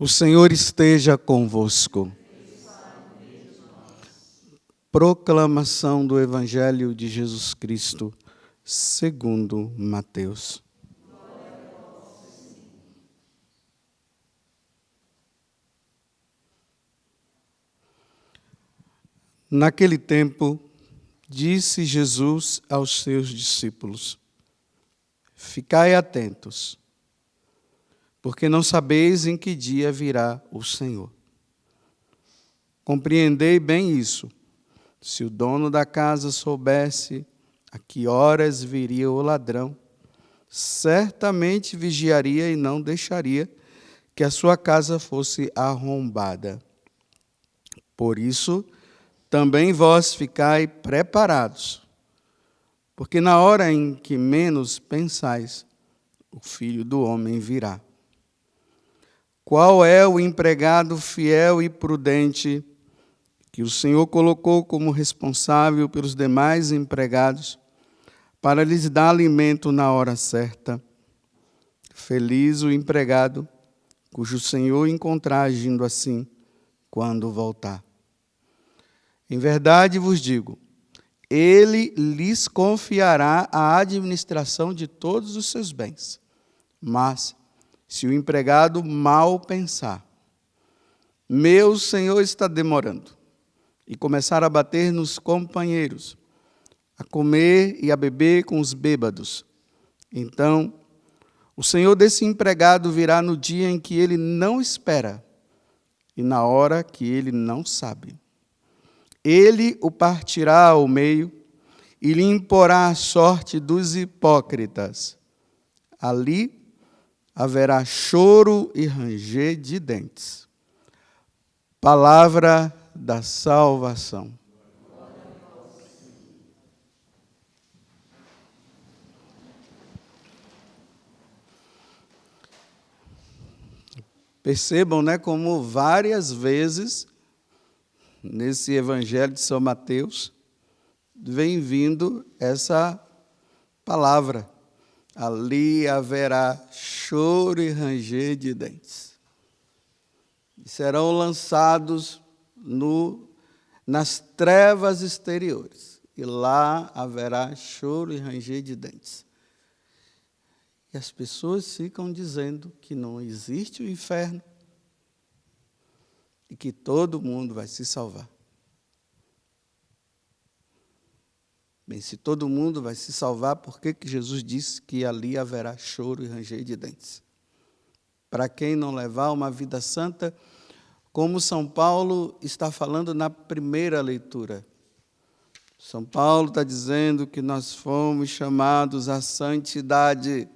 O Senhor esteja convosco. Proclamação do Evangelho de Jesus Cristo, segundo Mateus. Naquele tempo, disse Jesus aos seus discípulos: Ficai atentos, porque não sabeis em que dia virá o Senhor. Compreendei bem isso. Se o dono da casa soubesse a que horas viria o ladrão, certamente vigiaria e não deixaria que a sua casa fosse arrombada. Por isso, também vós ficai preparados, porque na hora em que menos pensais, o Filho do Homem virá. Qual é o empregado fiel e prudente que o Senhor colocou como responsável pelos demais empregados para lhes dar alimento na hora certa? Feliz o empregado cujo Senhor encontrar agindo assim quando voltar. Em verdade vos digo, ele lhes confiará a administração de todos os seus bens. Mas, se o empregado mal pensar, meu senhor está demorando, e começar a bater nos companheiros, a comer e a beber com os bêbados, então o senhor desse empregado virá no dia em que ele não espera e na hora que ele não sabe. Ele o partirá ao meio e lhe imporá a sorte dos hipócritas. Ali haverá choro e ranger de dentes. Palavra da salvação. Percebam, como várias vezes nesse Evangelho de São Mateus vem vindo essa palavra. Ali haverá choro e ranger de dentes. E serão lançados nas trevas exteriores. E lá haverá choro e ranger de dentes. E as pessoas ficam dizendo que não existe o inferno e que todo mundo vai se salvar. Bem, se todo mundo vai se salvar, por que Jesus disse que ali haverá choro e ranger de dentes? Para quem não levar uma vida santa, como São Paulo está falando na primeira leitura. São Paulo está dizendo que nós fomos chamados à santidade.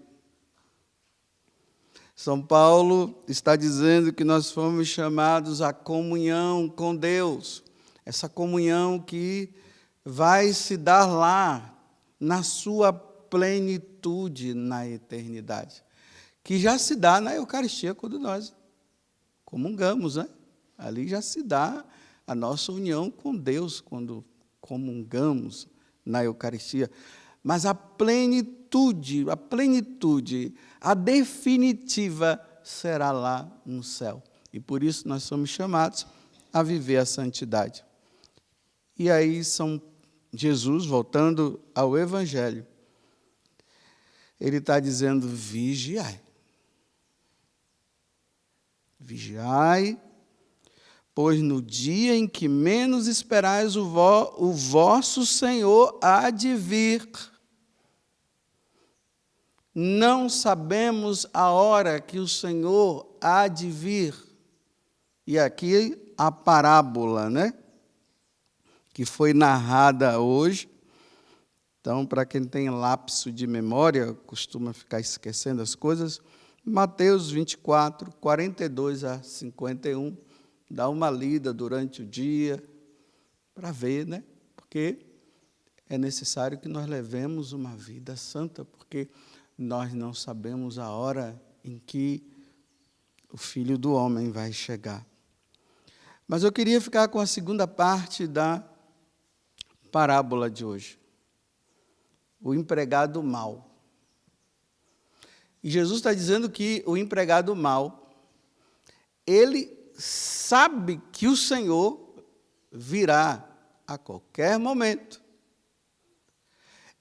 São Paulo está dizendo que nós fomos chamados à comunhão com Deus. Essa comunhão que vai se dar lá, na sua plenitude na eternidade. Que já se dá na Eucaristia quando nós comungamos, Ali já se dá a nossa união com Deus quando comungamos na Eucaristia. Mas a plenitude, a definitiva será lá no céu. E por isso nós somos chamados a viver a santidade. E aí Jesus, voltando ao Evangelho, ele está dizendo: vigiai. Vigiai, pois no dia em que menos esperais o vosso Senhor há de vir. Não sabemos a hora que o Senhor há de vir. E aqui a parábola, que foi narrada hoje. Então, para quem tem lapso de memória, costuma ficar esquecendo as coisas, Mateus 24, 42 a 51, dá uma lida durante o dia, para ver, porque é necessário que nós levemos uma vida santa, porque nós não sabemos a hora em que o Filho do Homem vai chegar. Mas eu queria ficar com a segunda parte da parábola de hoje. O empregado mau. E Jesus está dizendo que o empregado mau, ele sabe que o Senhor virá a qualquer momento.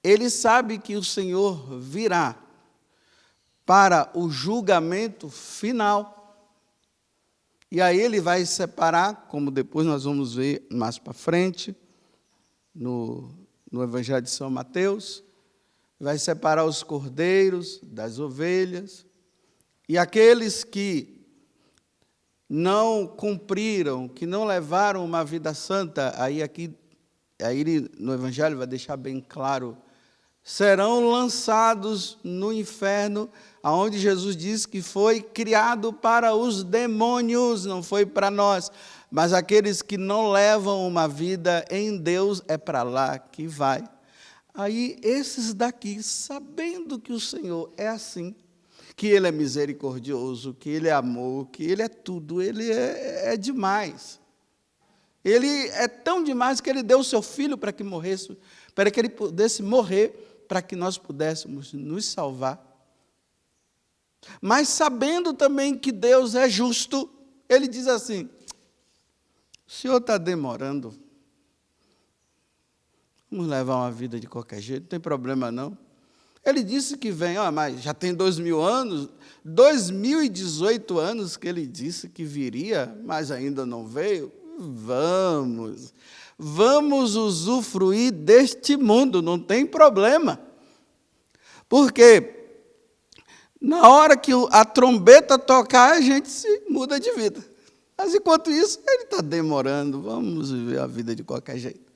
Ele sabe que o Senhor virá para o julgamento final. E aí ele vai separar, como depois nós vamos ver mais para frente, no Evangelho de São Mateus, vai separar os cordeiros das ovelhas, e aqueles que não cumpriram, que não levaram uma vida santa, aí ele, no Evangelho vai deixar bem claro, serão lançados no inferno, aonde Jesus diz que foi criado para os demônios, não foi para nós. Mas aqueles que não levam uma vida em Deus, é para lá que vai. Aí, esses daqui, sabendo que o Senhor é assim, que Ele é misericordioso, que Ele é amor, que Ele é tudo, Ele é demais. Ele é tão demais que Ele deu o seu Filho para que morresse, para que Ele pudesse morrer, para que nós pudéssemos nos salvar. Mas sabendo também que Deus é justo, Ele diz assim, o Senhor está demorando, vamos levar uma vida de qualquer jeito, não tem problema não. Ele disse que vem, mas já tem 2000 anos, 2018 anos que Ele disse que viria, mas ainda não veio. Vamos usufruir deste mundo, não tem problema. Porque na hora que a trombeta tocar, a gente se muda de vida. Mas enquanto isso, Ele está demorando, vamos viver a vida de qualquer jeito.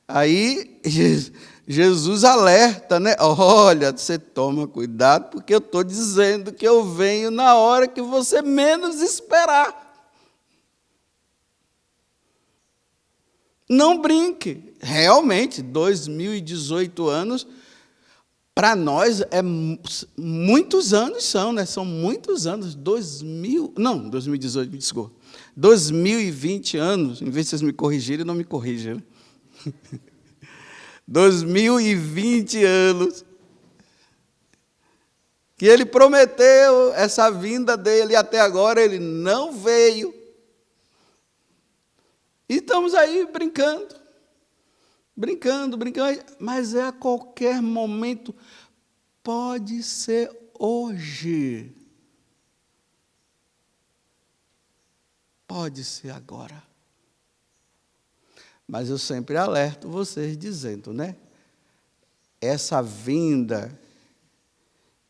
Aí Jesus alerta, né? Olha, você toma cuidado, porque eu estou dizendo que eu venho na hora que você menos esperar. Não brinque. Realmente, 2018 anos, para nós, muitos anos são, né? São muitos anos. 2018, me desculpa. 2020 anos, em vez de vocês me corrigirem, não me corrijam, né? 2020 anos que Ele prometeu essa vinda dEle, e até agora Ele não veio. E estamos aí brincando, mas é a qualquer momento, pode ser hoje, pode ser agora. Mas eu sempre alerto vocês dizendo, né? Essa vinda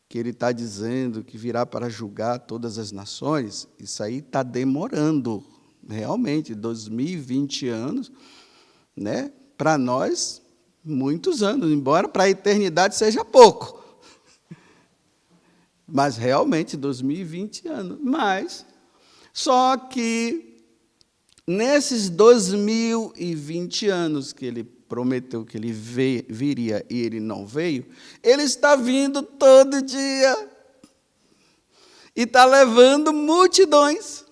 que Ele está dizendo que virá para julgar todas as nações, isso aí está demorando. Realmente, 2020 anos, né? Para nós, muitos anos, embora para a eternidade seja pouco. Mas realmente, 2020 anos. Mas, só que nesses 2020 anos que Ele prometeu que Ele viria e Ele não veio, Ele está vindo todo dia e está levando multidões.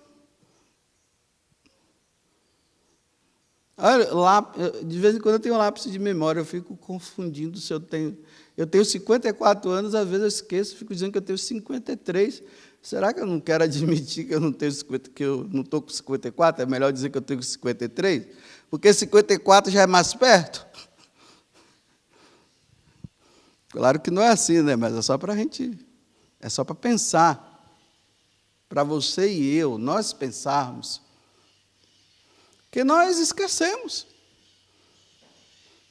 De vez em quando eu tenho um lápis de memória, eu fico confundindo se eu tenho... Eu tenho 54 anos, às vezes eu esqueço, fico dizendo que eu tenho 53. Será que eu não quero admitir que eu não tenho 50, que eu não estou com 54? É melhor dizer que eu tenho 53? Porque 54 já é mais perto? Claro que não é assim, né? Mas é só para a gente... É só para pensar. Para você e eu, nós pensarmos... que nós esquecemos.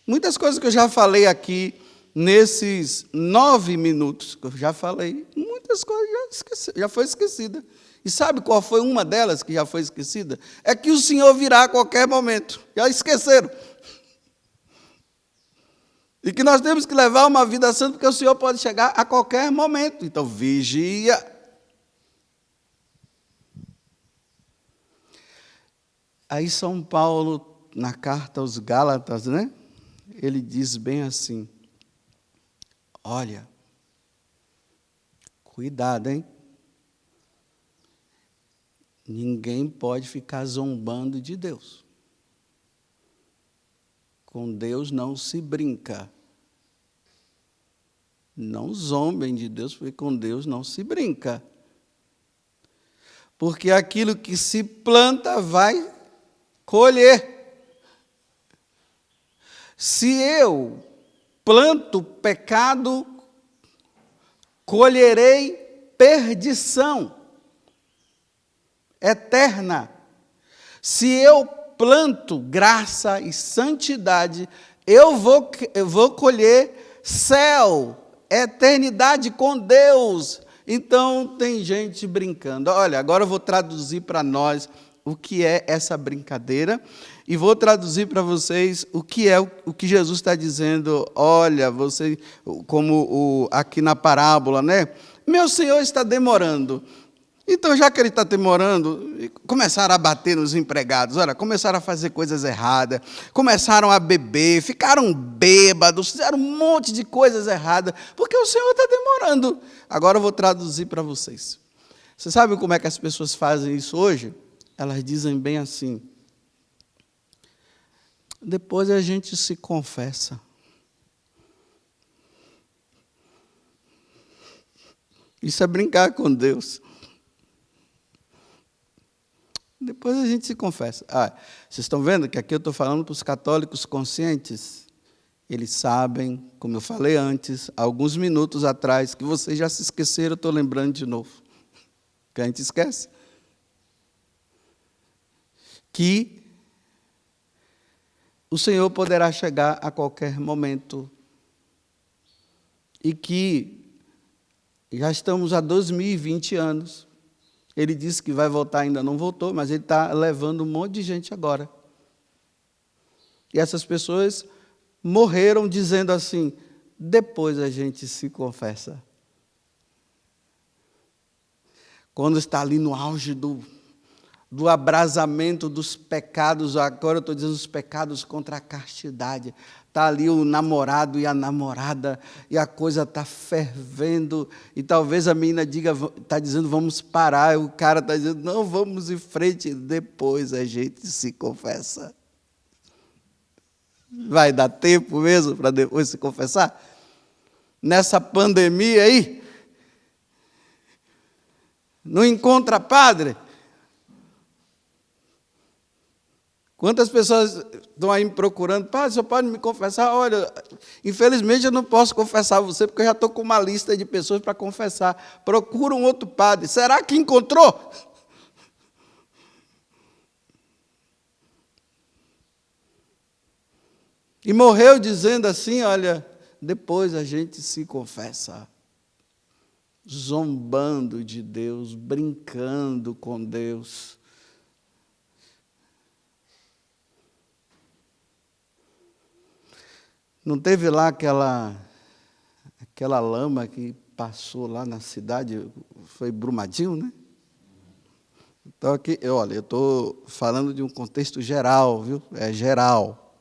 Muitas coisas que eu já falei aqui, nesses 9 minutos que eu já falei, muitas coisas já foi esquecida. E sabe qual foi uma delas que já foi esquecida? É que o Senhor virá a qualquer momento. Já esqueceram. E que nós temos que levar uma vida santa, porque o Senhor pode chegar a qualquer momento. Então, vigia. Aí São Paulo, na carta aos Gálatas, né? Ele diz bem assim, olha, cuidado, hein? Ninguém pode ficar zombando de Deus. Com Deus não se brinca. Não zombem de Deus, porque com Deus não se brinca. Porque aquilo que se planta vai colher. Se eu planto pecado, colherei perdição eterna. Se eu planto graça e santidade, eu vou colher céu, eternidade com Deus. Então, tem gente brincando. Olha, agora eu vou traduzir para nós o que é essa brincadeira e vou traduzir para vocês o que é o que Jesus está dizendo. Olha, você, como aqui na parábola, né? Meu Senhor está demorando. Então, já que ele está demorando, começaram a bater nos empregados, olha, começaram a fazer coisas erradas, começaram a beber, ficaram bêbados, fizeram um monte de coisas erradas, porque o Senhor está demorando. Agora eu vou traduzir para vocês. Vocês sabem como é que as pessoas fazem isso hoje? Elas dizem bem assim: depois a gente se confessa. Isso é brincar com Deus. Depois a gente se confessa. Vocês estão vendo que aqui eu estou falando para os católicos conscientes? Eles sabem, como eu falei antes, alguns minutos atrás, que vocês já se esqueceram, eu estou lembrando de novo. Que a gente esquece. Que o Senhor poderá chegar a qualquer momento. E que já estamos há 2020 anos. Ele disse que vai voltar, ainda não voltou, mas ele está levando um monte de gente agora. E essas pessoas morreram dizendo assim: depois a gente se confessa. Quando está ali no auge do abrasamento dos pecados, agora eu estou dizendo os pecados contra a castidade. Está ali o namorado e a namorada, e a coisa está fervendo, e talvez a menina está dizendo, vamos parar, e o cara está dizendo, não, vamos em frente, depois a gente se confessa. Vai dar tempo mesmo para depois se confessar? Nessa pandemia aí, não encontra padre? Quantas pessoas estão aí me procurando? Padre, o senhor pode me confessar? Olha, infelizmente eu não posso confessar você, porque eu já estou com uma lista de pessoas para confessar. Procura um outro padre. Será que encontrou? E morreu dizendo assim, olha, depois a gente se confessa. Zombando de Deus, brincando com Deus. Não teve lá aquela lama que passou lá na cidade, foi Brumadinho, né? Então aqui, olha, eu estou falando de um contexto geral, viu? É geral.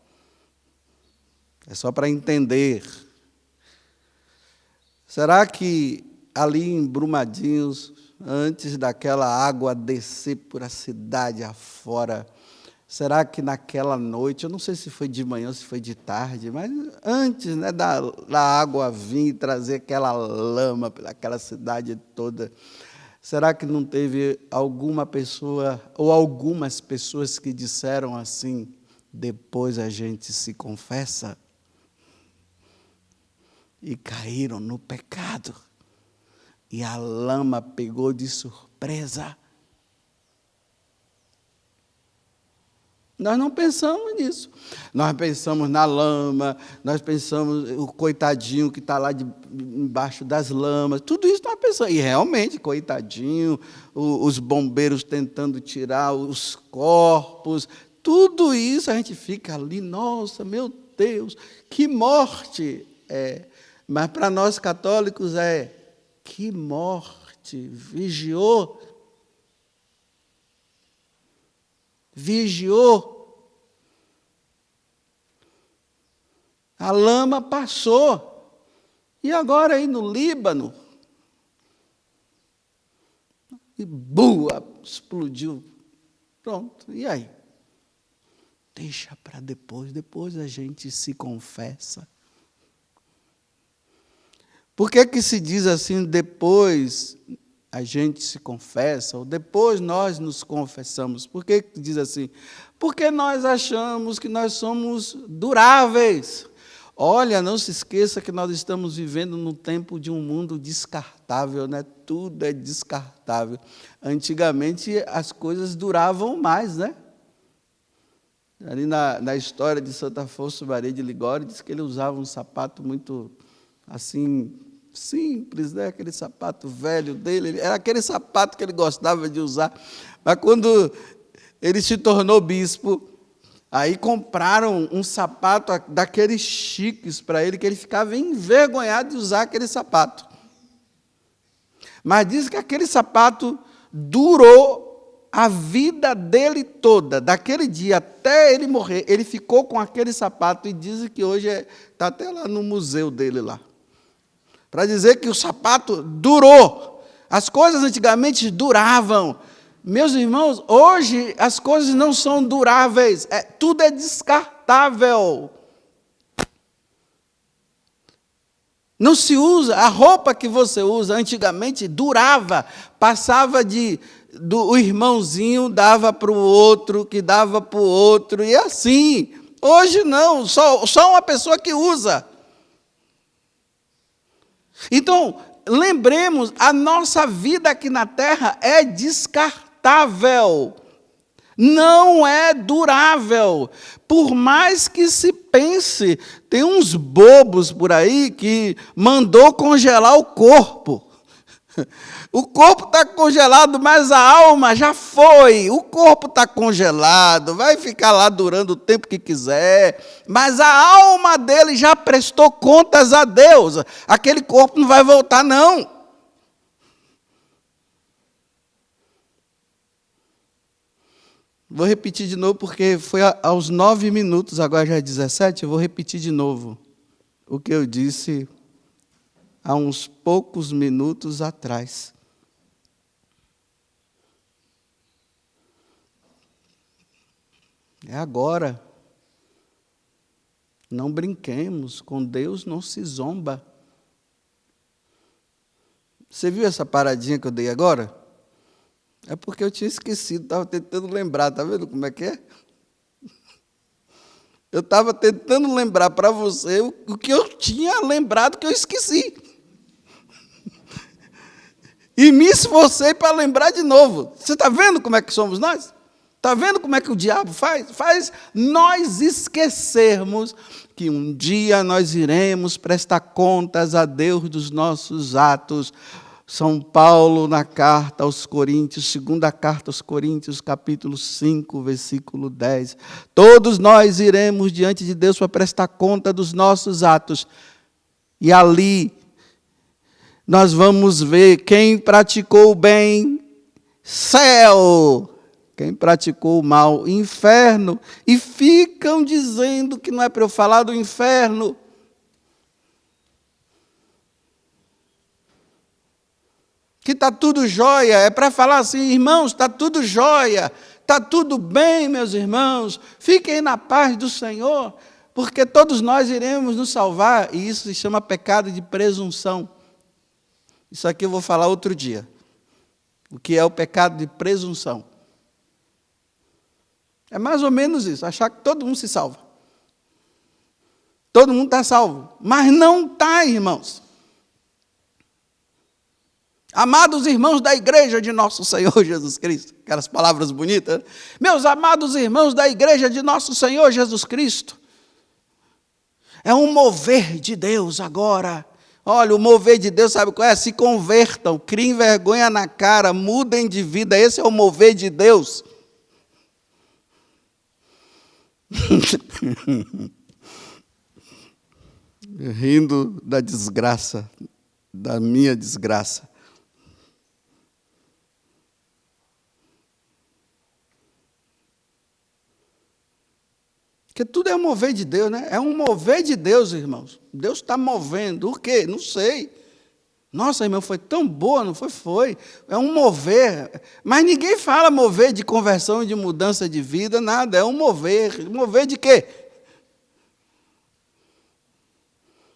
É só para entender. Será que ali em Brumadinhos, antes daquela água descer por a cidade afora, será que naquela noite, eu não sei se foi de manhã ou se foi de tarde, mas antes, né, da água vir e trazer aquela lama pelaquela cidade toda, será que não teve alguma pessoa ou algumas pessoas que disseram assim, depois a gente se confessa? E caíram no pecado. E a lama pegou de surpresa. Nós não pensamos nisso. Nós pensamos na lama, nós pensamos o coitadinho que está lá embaixo das lamas, tudo isso nós pensamos. E realmente, coitadinho, os bombeiros tentando tirar os corpos, tudo isso a gente fica ali, nossa, meu Deus, que morte! Mas para nós católicos que morte, vigiou. A lama passou. E agora aí no Líbano, e bua, explodiu. Pronto, e aí? Deixa para depois a gente se confessa. Por que se diz assim, depois a gente se confessa, ou depois nós nos confessamos. Por que diz assim? Porque nós achamos que nós somos duráveis. Olha, não se esqueça que nós estamos vivendo no tempo de um mundo descartável, né? Tudo é descartável. Antigamente as coisas duravam mais, né? Ali na história de Santo Afonso Maria de Ligório, diz que ele usava um sapato muito, assim, simples, né? Aquele sapato velho dele, era aquele sapato que ele gostava de usar. Mas quando ele se tornou bispo, aí compraram um sapato daqueles chiques para ele, que ele ficava envergonhado de usar aquele sapato. Mas diz que aquele sapato durou a vida dele toda, daquele dia até ele morrer, ele ficou com aquele sapato, e dizem que hoje está até lá no museu dele lá. Para dizer que o sapato durou. As coisas antigamente duravam. Meus irmãos, hoje as coisas não são duráveis, tudo é descartável. Não se usa, a roupa que você usa antigamente durava, passava o irmãozinho dava para o outro, que dava para o outro, e assim. Hoje não, só uma pessoa que usa. Então, lembremos, a nossa vida aqui na terra é descartável, não é durável. Por mais que se pense, tem uns bobos por aí que mandou congelar o corpo. O corpo está congelado, mas a alma já foi. O corpo está congelado, vai ficar lá durando o tempo que quiser, mas a alma dele já prestou contas a Deus. Aquele corpo não vai voltar, não. Vou repetir de novo, porque foi aos 9 minutos, agora já é 17, eu vou repetir de novo o que eu disse há uns poucos minutos atrás. É agora. Não brinquemos, com Deus não se zomba. Você viu essa paradinha que eu dei agora? É porque eu tinha esquecido, estava tentando lembrar, está vendo como é que é? Eu estava tentando lembrar para você o que eu tinha lembrado que eu esqueci. E me esforcei para lembrar de novo. Você está vendo como é que somos nós? Está vendo como é que o diabo faz? Faz nós esquecermos que um dia nós iremos prestar contas a Deus dos nossos atos. São Paulo, na carta aos Coríntios, segunda carta aos Coríntios, capítulo 5, versículo 10. Todos nós iremos diante de Deus para prestar conta dos nossos atos. E ali nós vamos ver quem praticou o bem, céu. Quem praticou o mal, inferno. E ficam dizendo que não é para eu falar do inferno. Que está tudo jóia, é para falar assim, irmãos, está tudo jóia, está tudo bem, meus irmãos, fiquem na paz do Senhor, porque todos nós iremos nos salvar, e isso se chama pecado de presunção. Isso aqui eu vou falar outro dia, o que é o pecado de presunção. É mais ou menos isso, achar que todo mundo se salva. Todo mundo está salvo, mas não está, irmãos. Amados irmãos da igreja de nosso Senhor Jesus Cristo, aquelas palavras bonitas, né? Meus amados irmãos da igreja de nosso Senhor Jesus Cristo, é um mover de Deus agora. Olha, o mover de Deus, sabe qual é? Se convertam, criem vergonha na cara, mudem de vida, esse é o mover de Deus. Rindo da desgraça, da minha desgraça. Porque tudo é um mover de Deus, né? É um mover de Deus, irmãos. Deus está movendo. O quê? Não sei. Nossa, irmão, foi tão boa, não foi? Foi. É um mover. Mas ninguém fala mover de conversão e de mudança de vida, nada. É um mover. Mover de quê?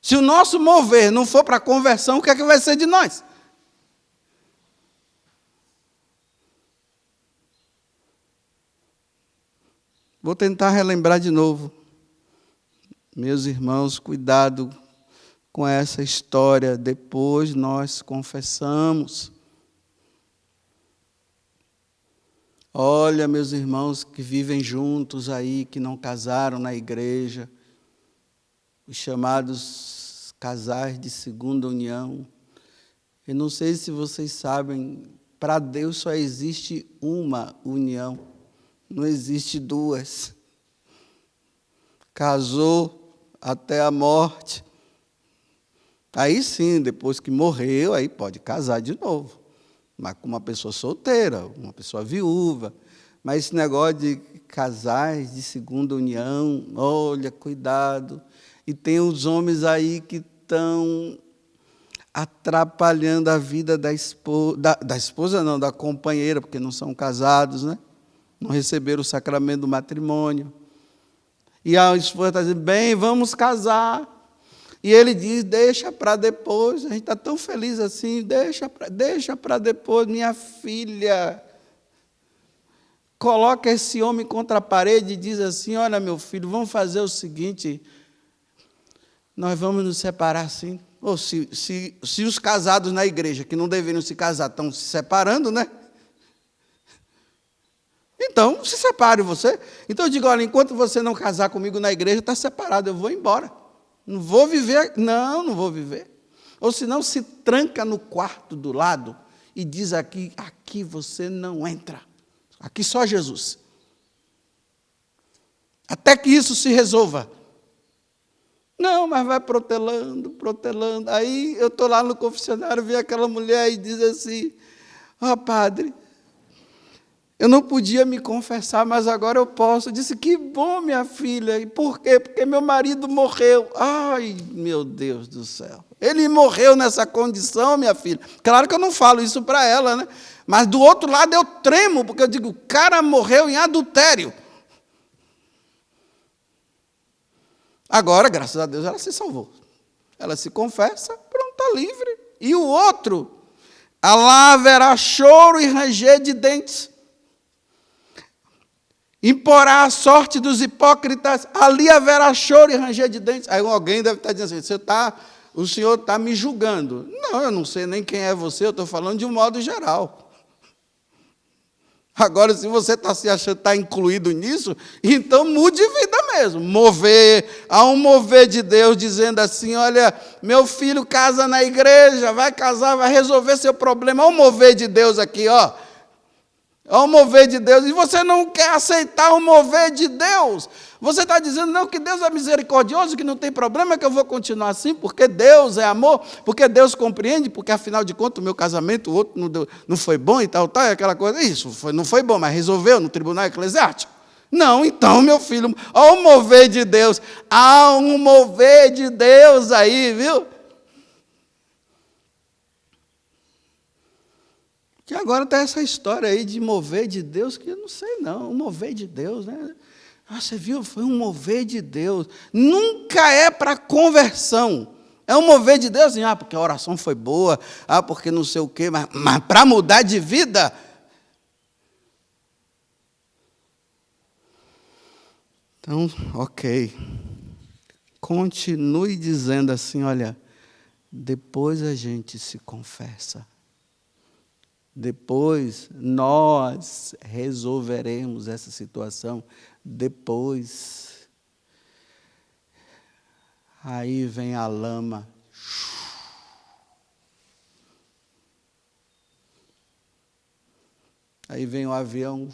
Se o nosso mover não for para conversão, o que é que vai ser de nós? Vou tentar relembrar de novo. Meus irmãos, cuidado com essa história. Depois nós confessamos. Olha, meus irmãos que vivem juntos aí, que não casaram na igreja, os chamados casais de segunda união. Eu não sei se vocês sabem, para Deus só existe uma união, não existe duas. Casou até a morte. Aí sim, depois que morreu, aí pode casar de novo. Mas com uma pessoa solteira, uma pessoa viúva. Mas esse negócio de casais de segunda união, olha, cuidado. E tem os homens aí que estão atrapalhando a vida da esposa não, da companheira, porque não são casados, né? Não receberam o sacramento do matrimônio. E a esposa está dizendo, bem, vamos casar. E ele diz, deixa para depois, a gente está tão feliz assim, deixa para depois, minha filha. Coloca esse homem contra a parede e diz assim, olha, meu filho, vamos fazer o seguinte, nós vamos nos separar assim. Ou se os casados na igreja, que não deveriam se casar, estão se separando, né? Então, se separe você. Então eu digo, olha, enquanto você não casar comigo na igreja, está separado, eu vou embora. Não vou viver, não vou viver. Ou senão se tranca no quarto do lado e diz aqui você não entra. Aqui só Jesus. Até que isso se resolva. Não, mas vai protelando. Aí eu estou lá no confessionário, vi aquela mulher e diz assim, padre, eu não podia me confessar, mas agora eu posso. Eu disse, que bom, minha filha. E por quê? Porque meu marido morreu. Ai, meu Deus do céu. Ele morreu nessa condição, minha filha. Claro que eu não falo isso para ela, né? Mas do outro lado eu tremo, porque eu digo, o cara morreu em adultério. Agora, graças a Deus, ela se salvou. Ela se confessa, pronto, está livre. E o outro, lá haverá choro e ranger de dentes. Imporá a sorte dos hipócritas, ali haverá choro e ranger de dentes. Aí alguém deve estar dizendo assim, o senhor está me julgando. Não, eu não sei nem quem é você, eu estou falando de um modo geral. Agora, se você está se achando que está incluído nisso, então mude de vida mesmo. Há um mover de Deus dizendo assim, olha, meu filho casa na igreja, vai casar, vai resolver seu problema. Há um mover de Deus aqui, ó. Há um mover de Deus, e você não quer aceitar o mover de Deus. Você está dizendo, não, que Deus é misericordioso, que não tem problema, que eu vou continuar assim, porque Deus é amor, porque Deus compreende, porque afinal de contas o meu casamento, o outro não foi bom e tal, aquela coisa. Isso não foi bom, mas resolveu no tribunal eclesiástico. Não, então, meu filho, há um mover de Deus, há um mover de Deus aí, viu? Que agora está essa história aí de mover de Deus, que eu não sei não, um mover de Deus, né? Você viu, foi um mover de Deus. Nunca é para conversão. É um mover de Deus, assim, porque a oração foi boa, porque não sei o quê, mas para mudar de vida. Então, ok. Continue dizendo assim, olha, depois a gente se confessa. Depois nós resolveremos essa situação. Depois. Aí vem a lama. Aí vem o avião.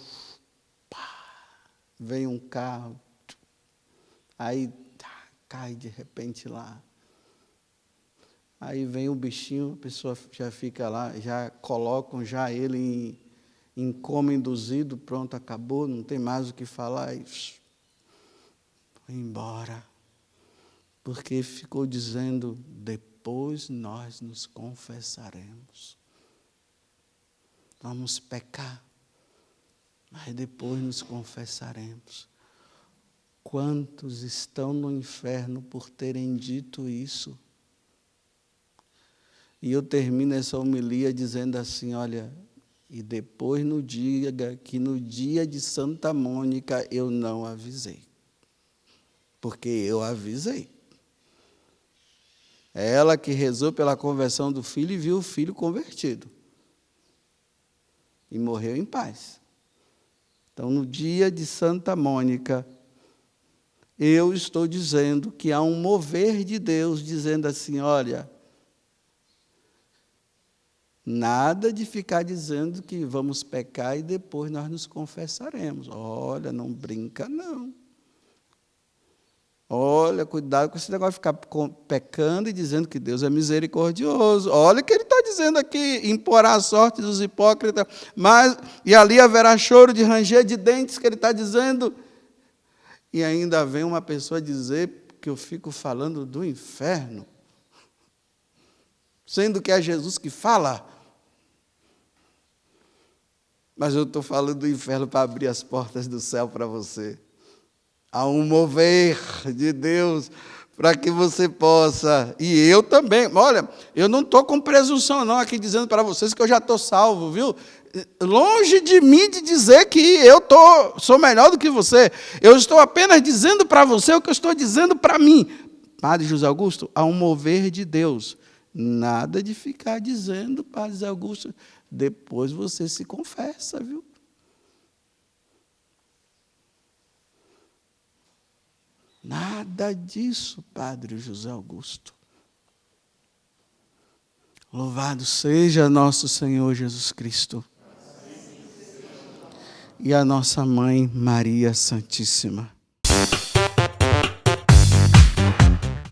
Vem um carro. Aí cai de repente lá. Aí vem o bichinho, a pessoa já fica lá, já colocam já ele em coma induzido, pronto, acabou, não tem mais o que falar, e foi embora. Porque ficou dizendo, depois nós nos confessaremos. Vamos pecar, mas depois nos confessaremos. Quantos estão no inferno por terem dito isso? E eu termino essa homilia dizendo assim, olha, E depois não diga que no dia de Santa Mônica eu não avisei. Porque eu avisei. É ela que rezou pela conversão do filho e viu o filho convertido. E morreu em paz. Então, no dia de Santa Mônica, eu estou dizendo que há um mover de Deus, dizendo assim, olha, nada de ficar dizendo que vamos pecar e depois nós nos confessaremos. Olha, não brinca, não. Olha, cuidado com esse negócio de ficar pecando e dizendo que Deus é misericordioso. Olha o que ele está dizendo aqui, imporá a sorte dos hipócritas, e ali haverá choro de ranger de dentes, que ele está dizendo. E ainda vem uma pessoa dizer que eu fico falando do inferno, sendo que é Jesus que fala. Mas eu estou falando do inferno para abrir as portas do céu para você. Há um mover de Deus para que você possa, e eu também, olha, eu não estou com presunção não aqui dizendo para vocês que eu já estou salvo, viu? Longe de mim de dizer que eu sou melhor do que você, eu estou apenas dizendo para você o que eu estou dizendo para mim. Padre José Augusto, há um mover de Deus, nada de ficar dizendo, Padre José Augusto, depois você se confessa, viu? Nada disso, Padre José Augusto. Louvado seja nosso Senhor Jesus Cristo. E a nossa Mãe Maria Santíssima.